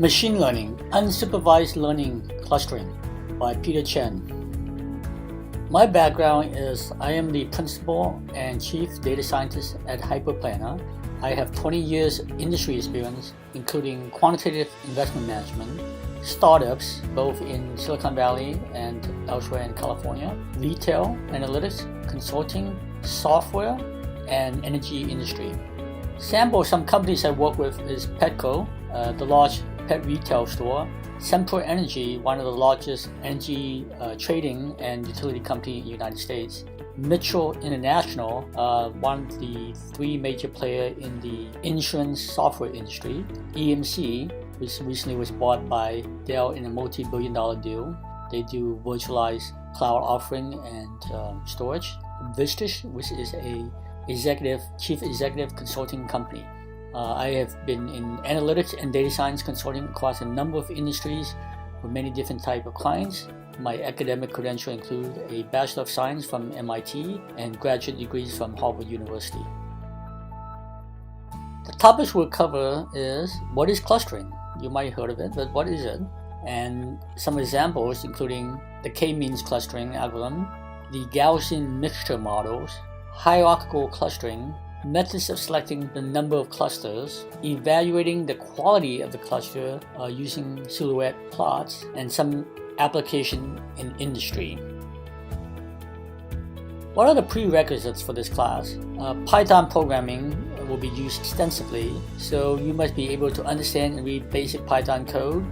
Machine Learning, Unsupervised Learning Clustering by Peter Chen. My background is I am the Principal and Chief Data Scientist at Hyperplanar. I have 20 years industry experience, including quantitative investment management, startups both in Silicon Valley and elsewhere in California, retail, analytics, consulting, software, and energy industry. Sample some companies I work with is Petco, the large pet retail store, Sempra Energy, one of the largest energy trading and utility company in the United States, Mitchell International, one of the three major players in the insurance software industry, EMC, which recently was bought by Dell in a multi-billion-dollar deal. They do virtualized cloud offering and storage. Vistage, which is a chief executive consulting company. I have been in analytics and data science consulting across a number of industries with many different types of clients. My academic credentials include a Bachelor of Science from MIT and graduate degrees from Harvard University. The topics we'll cover is what is clustering? You might have heard of it, but what is it? And some examples including the k-means clustering algorithm, the Gaussian Mixture Models, hierarchical clustering, methods of selecting the number of clusters, evaluating the quality of the cluster using silhouette plots, and some application in industry. What are the prerequisites for this class? Python programming will be used extensively, so you must be able to understand and read basic Python code,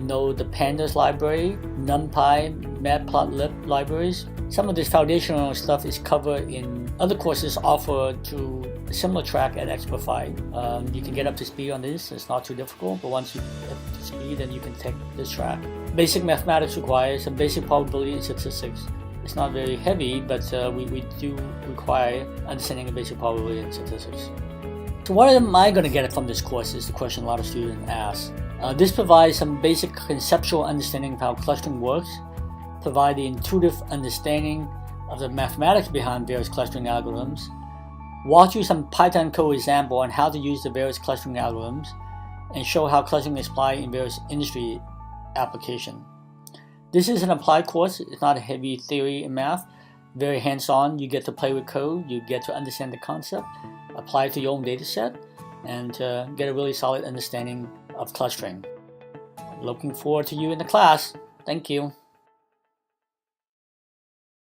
know the pandas library, NumPy, matplotlib libraries. Some of this foundational stuff is covered in other courses offered through a similar track at Experify. You can get up to speed on this, it's not too difficult, but once you get up to speed, then you can take this track. Basic mathematics requires some basic probability and statistics. It's not very heavy, but we do require understanding of basic probability and statistics. So what am I going to get from this course is the question a lot of students ask. This provides some basic conceptual understanding of how clustering works, provide the intuitive understanding of the mathematics behind various clustering algorithms, walk through some Python code example on how to use the various clustering algorithms, and show how clustering is applied in various industry applications. This is an applied course. It's not a heavy theory in math, very hands-on. You get to play with code, you get to understand the concept, apply it to your own data set, and get a really solid understanding of clustering. Looking forward to you in the class. Thank you.